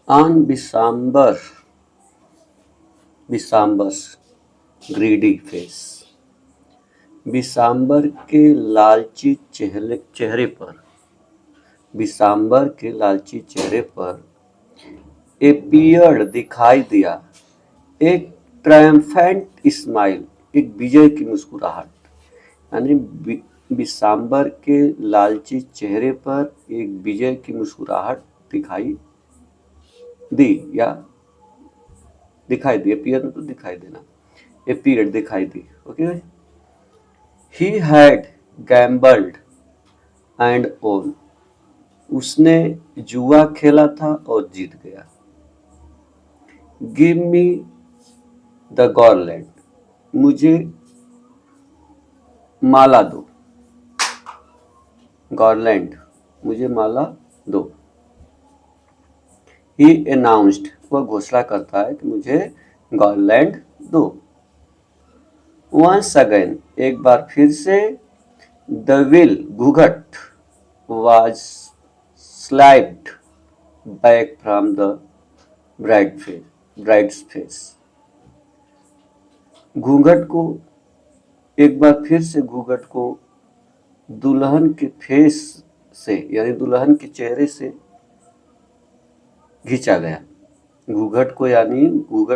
On Bisamber's greedy face, बिसाम्बर के लालची चेहरे पर अपीयर्ड दिखाई दिया एक ट्रायम्फेंट स्माइल, एक विजय की मुस्कुराहट। यानी बिसाम्बर के लालची चेहरे पर एक विजय की मुस्कुराहट दिखाई दी या दिखाई दी। अपीयर मतलब दिखाई देना, अपीयर्ड दिखाई दी। Okay, he had gambled and won, उसने जुआ खेला था और जीत गया। गिव मी द गॉर्लैंड, मुझे माला दो। गॉर्लैंड, मुझे माला दो। ही अनाउंस्ड, वह घोषणा करता है कि मुझे गॉर्लैंड दो। वंस अगेन, एक बार फिर से, द विल, घूंघट, was slide back from the brides face. घूंघट को एक बार फिर से घूंघट को दुल्हन के फेस से यानी दुल्हन के चेहरे से खींचा गया। घूंघट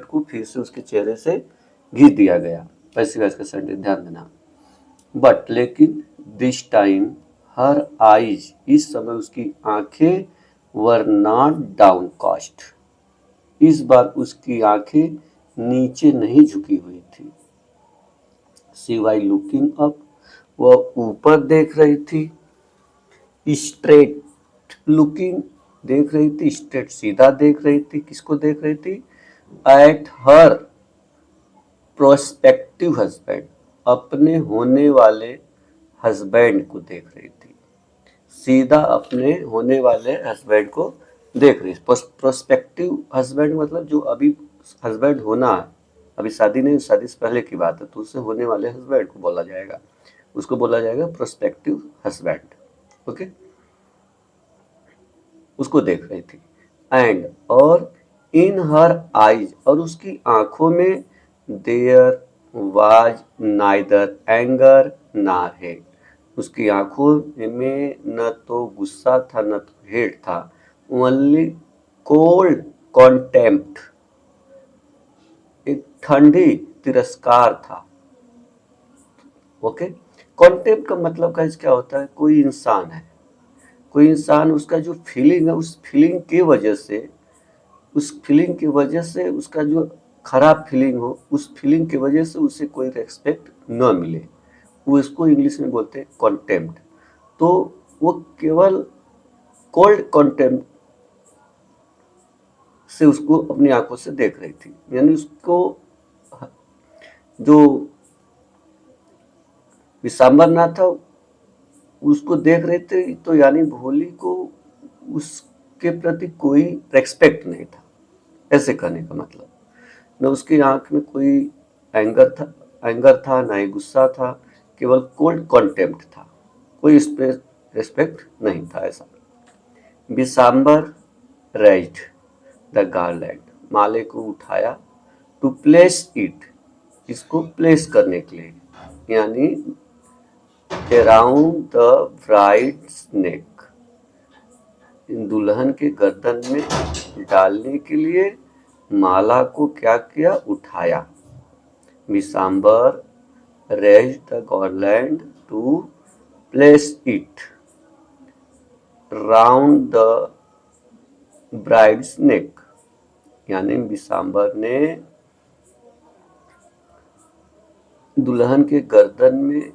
को फिर से उसके चेहरे से घींच दिया गया। पैसिव वॉइस का सेंटेंस ध्यान देना। बट लेकिन दिस टाइम हर आईज, इस समय उसकी आंखें वर नॉट डाउन कास्ट, इस बार उसकी आंखें नीचे नहीं झुकी हुई थी। शी वाज लुकिंग अप, वह ऊपर देख रही थी। स्ट्रेट लुकिंग, देख रही थी। स्ट्रेट सीधा देख रही थी। किसको देख रही थी? एट हर प्रोस्पेक्टिव हस्बैंड, अपने होने वाले हस्बैंड को देख रही थी। सीधा अपने होने वाले हस्बैंड को देख रही। प्रोस्पेक्टिव हस्बैंड मतलब जो अभी हस्बैंड होना है, अभी शादी नहीं, शादी से पहले की बात है, तो उससे होने वाले हस्बैंड को बोला जाएगा, उसको बोला जाएगा प्रोस्पेक्टिव हस्बैंड। ओके, उसको देख रही थी। एंड, और इन हर आईज, और उसकी आंखों में, there was neither anger nor hate, उसकी आंखों में न तो गुस्सा था न तो हेट था। ओनली कोल्ड कॉन्टेम्प्ट, एक ठंडी तिरस्कार था। ओके, कॉन्टेम्प्ट का मतलब गाइस क्या होता है? कोई इंसान उसका जो फीलिंग है, उस फीलिंग की वजह से उसका जो खराब फीलिंग हो, उस फीलिंग की वजह से उसे कोई रेस्पेक्ट न मिले, वो इसको इंग्लिश में बोलते हैं कॉन्टेम्प्ट। तो वो केवल कोल्ड कॉन्टेम्प्ट से उसको अपनी आंखों से देख रही थी। यानी उसको जो विशांबरनाथ था उसको देख रहे थे, तो यानी भोली को उसके प्रति कोई रेस्पेक्ट नहीं था, ऐसे कहने का मतलब। न उसकी आंख में कोई एंगर था ना ही गुस्सा था, केवल कोल्ड कॉन्टेम्प्ट था, कोई इस पे रेस्पेक्ट नहीं था, ऐसा। बिसाम्बर रेज्ड द गार्लैंड, माले को उठाया। टू प्लेस इट, इसको प्लेस करने के लिए, यानी अराउंड द ब्राइड्स नेक, दुल्हन के गर्दन में डालने के लिए माला को क्या किया? उठाया। Bisambar raised the garland to place it round the bride's neck, यानी बिसाम्बर ने दुल्हन के गर्दन में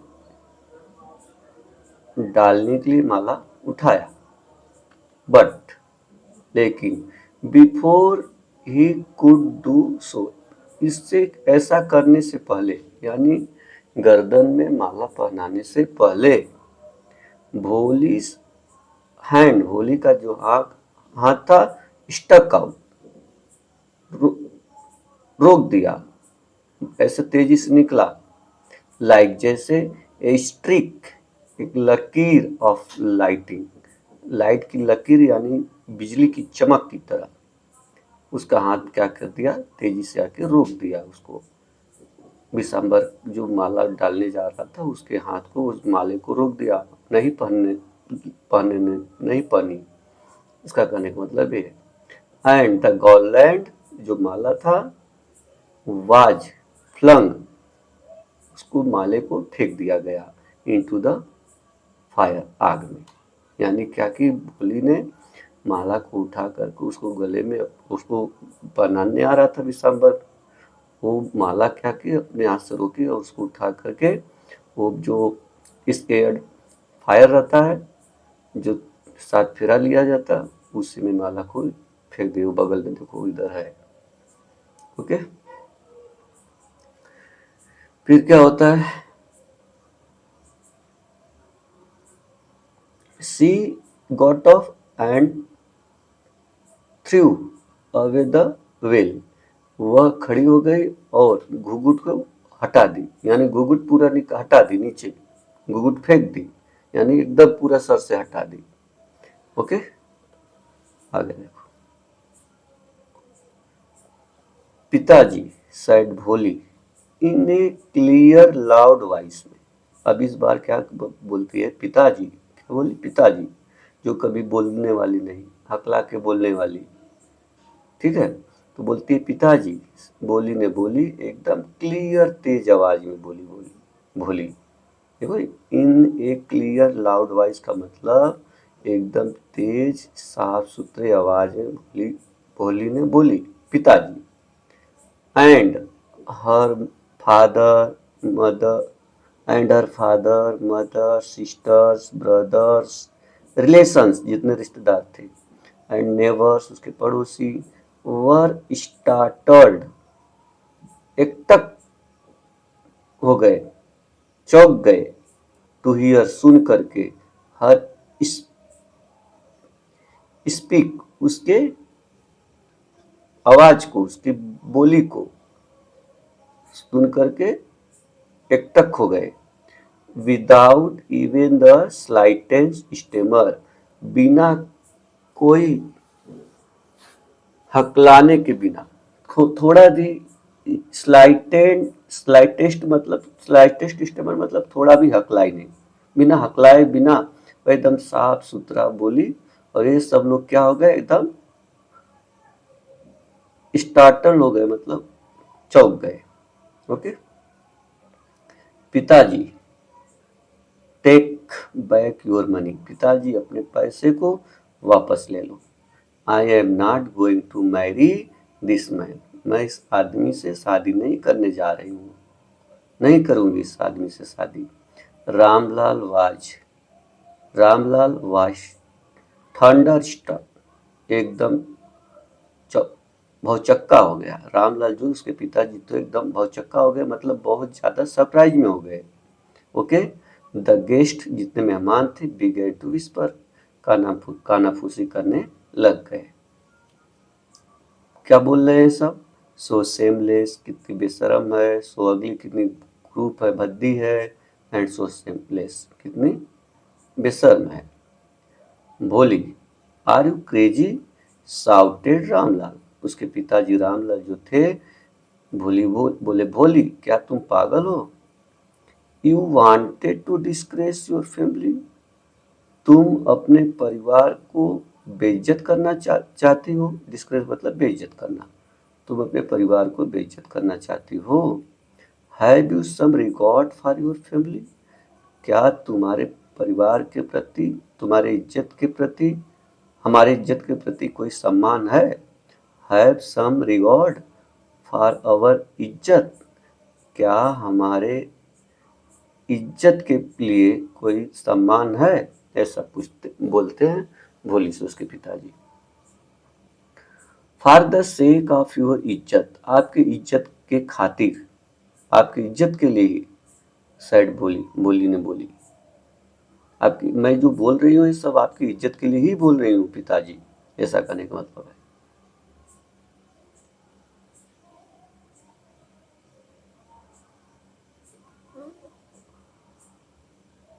डालने के लिए माला उठाया। बट लेकिन, before he could do so, इससे ऐसा करने से पहले, यानी गर्दन में माला पहनाने से पहले, भोली's हैंड, भोली का जो हाथ था, स्टक आउट, रोक दिया, ऐसे तेजी से निकला। लाइक जैसे ए स्ट्रिक, एक लकीर ऑफ लाइटिंग, लाइट की लकीर यानी बिजली की चमक की तरह। उसका हाथ क्या कर दिया, तेजी से आके रोक दिया उसको। विशंबर जो माला डालने जा रहा था उसके हाथ को, उस माले को रोक दिया, नहीं पहनने नहीं पहनी। इसका कहने का मतलब ये है। एंड द गॉलैंड, जो माला था, वाज फ्लंग, उसको माले को फेंक दिया गया इनटू द फायर, आग में। यानी क्या कि भोली ने माला को उठा करके उसको गले में, उसको पहनाने आ रहा था विशंबर, वो माला क्या की अपने हाथ से रोकी और उसको उठा करके, वो जो स्केयर्ड फायर रहता है, जो 7 फेरा लिया जाता है, उसी में माला को फेंक दिया। बगल में देखो इधर है। ओके, फिर क्या होता है, she got off and through away the well, वह खड़ी हो गई और घुघुट को हटा दी, यानी घुघुट पूरा हटा दी नीचे, घुघुट फेंक दी, यानी एकदम पूरा सर से हटा दी। ओके, आगे देखो। पिताजी said भोली इन ए क्लियर लाउड वॉइस में। अब इस बार क्या बोलती है, पिताजी, क्या बोली, पिताजी, जो कभी बोलने वाली नहीं, हकला के बोलने वाली, ठीक है, तो बोलती है पिताजी। बोली ने बोली, एकदम क्लियर तेज आवाज में बोली भोली। देखो, इन ए क्लियर लाउड वॉइस का मतलब एकदम तेज साफ सुथरे आवाज में भोली ने बोली, पिताजी। And her father mother and her father mother sisters brothers, relations, जितने रिश्तेदार थे, एंड नेबर्स, उसके पड़ोसी, वर स्टार्टल्ड, एकटक हो गए, चौंक गए, टू हियर, सुन करके, हर स्पीक, उसके आवाज को, उसकी बोली को सुन करके एकटक हो गए। Without even the slightest stammer, बिना कोई हकलाने के बिना, थोड़ा भी स्लाइटेस्ट मतलब, स्लाइटेस्ट स्टेमर मतलब थोड़ा भी हकलाई नहीं, बिना हकलाए, बिना, एकदम साफ सुथरा बोली। और ये सब लोग क्या हो गए, एकदम स्टार्टल हो गए, मतलब चौंक गए। ओके, पिताजी टेक बैक योर मनी, पिताजी अपने पैसे को वापस ले लो। I am not going to marry this man, मैं इस आदमी से शादी नहीं करने जा रही हूँ, नहीं करूंगी इस आदमी से शादी। Ramlal was, Ramlal was thunderstruck, एकदम भौचक्का हो गया। रामलाल जो उसके पिताजी तो एकदम भौचक्का हो गए, मतलब बहुत ज्यादा सरप्राइज में हो गए। ओके, द गेस्ट, जितने मेहमान थे, बिगेन टू विस्पर, कानाफूसी करने लग गए। क्या बोल रहे हैं सब, सो सेमलेस, कितनी बेशरम है, सो अगली, कितनी क्रूप है, भद्दी है, एंड सो सेमलेस, कितनी बेशर्म है। Bholi, are you crazy, shouted Ramlal, उसके पिताजी रामलाल जो थे, बोले भोली, क्या तुम पागल हो। You wanted to disgrace your family, तुम अपने परिवार को बेइज्जत करना चाहती हो। डिस्ग्रेस मतलब बेइज्जत करना, तुम अपने परिवार को बेइज्जत करना चाहती हो। Have you some regard for your family, क्या तुम्हारे परिवार के प्रति, तुम्हारे इज्जत के प्रति, हमारे इज्जत के प्रति कोई सम्मान है। Have some regard for our इज्जत, क्या हमारे इज्जत के लिए कोई सम्मान है, ऐसा पूछते बोलते हैं भोली से उसके पिताजी। For the sake of your इज्जत, आपकी इज्जत के खातिर, आपकी इज्जत के लिए ही, सैड बोली ने बोली, आपकी, मैं जो बोल रही हूँ ये सब आपकी इज्जत के लिए ही बोल रही हूँ पिताजी, ऐसा कहने का मतलब है।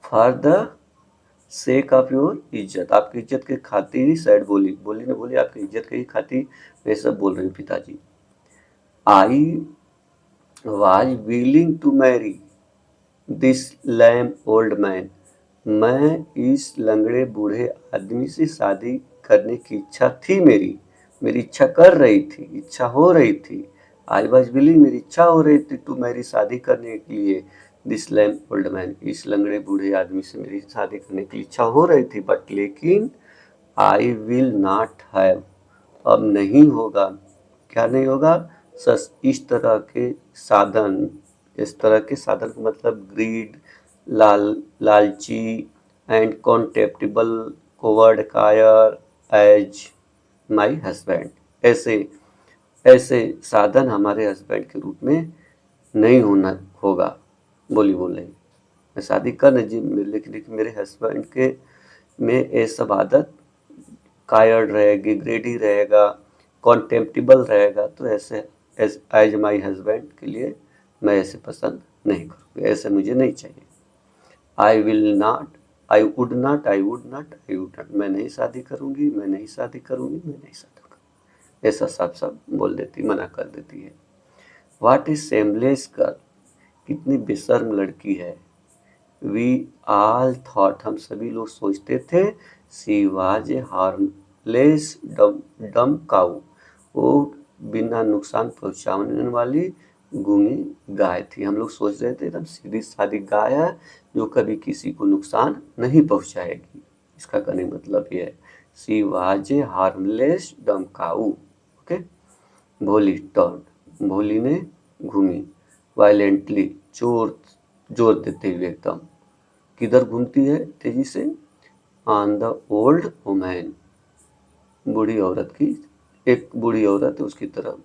For the sake of your इज्जत, आपकी इज्जत के खातिर ही सैड बोली, बोली ने बोली आपकी इज्जत के ही खातिर मैं सब बोल रही हूँ पिताजी। I was willing to marry this lame old man, मैं इस लंगड़े बूढ़े आदमी से शादी करने की इच्छा थी मेरी, मेरी इच्छा कर रही थी, इच्छा हो रही थी। आई वॉज विलिंग, मेरी इच्छा हो रही थी टू मैरी, शादी करने के लिए दिस लैम ओल्ड मैन, इस लंगड़े बूढ़े आदमी से मेरी शादी करने की इच्छा हो रही थी, बट लेकिन आई विल नॉट हैव, अब नहीं होगा। क्या नहीं होगा? इस तरह के साधन, इस तरह के साधन का मतलब ग्रीड, लालची एंड कॉन्टेप्टिबल कोवर्ड कायर एज माई हस्बैंड, ऐसे ऐसे साधन हमारे हस्बैंड के रूप में नहीं होना होगा। बोली बोल रही, मैं शादी कर लेकिन मेरे हस्बैंड के में ये सब आदत कायर्ड रहेगी, ग्रेडी रहेगा, कॉन्टेम्प्टिबल रहेगा, तो ऐसे एज माई हस्बैंड के लिए मैं ऐसे पसंद नहीं करूँगी, ऐसे मुझे नहीं चाहिए। I will not, I would not, I would not, I would not, मैं नहीं शादी करूँगी, मैं नहीं शादी करूँगी, मैं नहीं शादी करूँगी, ऐसा साफ साफ बोल देती, मना कर देती है। व्हाट इज सेमलेस गर्ल, कितनी बेशर्म लड़की है। वी ऑल थॉट, हम सभी लोग सोचते थे, शी वाज ए हार्मलेस डम काऊ, वो बिना नुकसान पहुंचाने वाली गूंगी गाय थी। हम लोग सोच रहे थे एकदम सीधी सादी गाय है जो कभी किसी को नुकसान नहीं पहुंचाएगी। इसका कहने मतलब ये है, शी वाज ए हार्मलेस डम काऊ। ओके। भोली टर्न, भोली ने घूमी, वायलेंटली, जोर जोर देते हुए एकदम। किधर घूमती है तेजी से? ऑन द ओल्ड वुमैन, बूढ़ी औरत की, एक बूढ़ी औरत है उसकी तरफ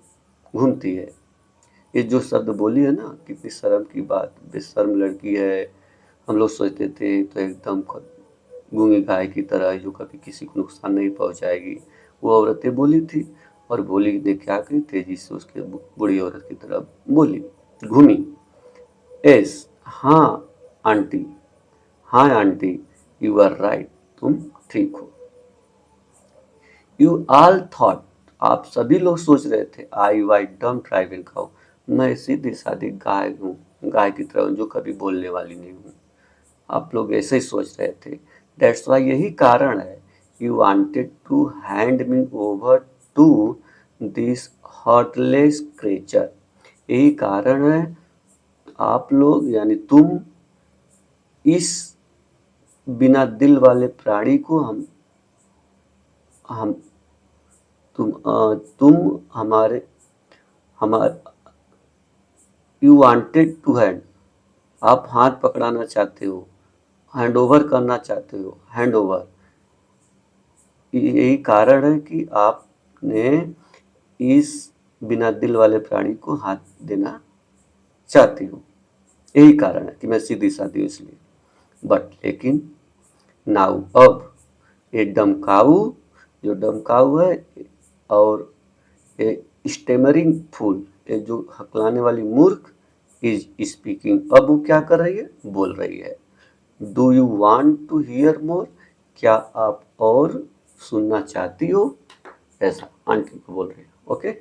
घूमती है। ये जो शब्द बोली है ना, कितनी शर्म की बात, बेशर्म लड़की है। हम लोग सोचते थे तो एकदम गूंगी गाय की तरह जो कभी किसी को नुकसान नहीं पहुंचाएगी, वो औरतें बोली थी। और बोली ने क्या की, तेजी से उसके बूढ़ी औरत की तरफ बोली, घूमी। एस, हाँ आंटी, हाँ आंटी, यू आर राइट, तुम ठीक हो। यू ऑल थॉट, आप सभी लोग सोच रहे थे, आई वाई डम ट्राइबल काउ, मैं सीधी सादी गाय हूँ, गाय की तरह जो कभी बोलने वाली नहीं हूँ। आप लोग ऐसे ही सोच रहे थे। दैट्स वाई, यही कारण है, you wanted to hand me over to this heartless creature, यही कारण है आप लोग यानी तुम इस बिना दिल वाले प्राणी को हम तुम हमारे यू वांटेड टू हैंड, आप हाथ पकड़ाना चाहते हो, हैंड ओवर करना चाहते हो, हैंड ओवर, यही कारण है कि आपने इस बिना दिल वाले प्राणी को हाथ देना चाहती हो, यही कारण है कि मैं सीधी सादी हूँ इसलिए। बट लेकिन नाउ, अब ये डमकाऊ, जो डमकाऊ है, और ये स्टेमरिंग फूल, ये जो हकलाने वाली मूर्ख, इज स्पीकिंग, अब वो क्या कर रही है? बोल रही है। Do you want to hear more, क्या आप और सुनना चाहती हो? ऐसा आंटी को बोल रही है। ओके।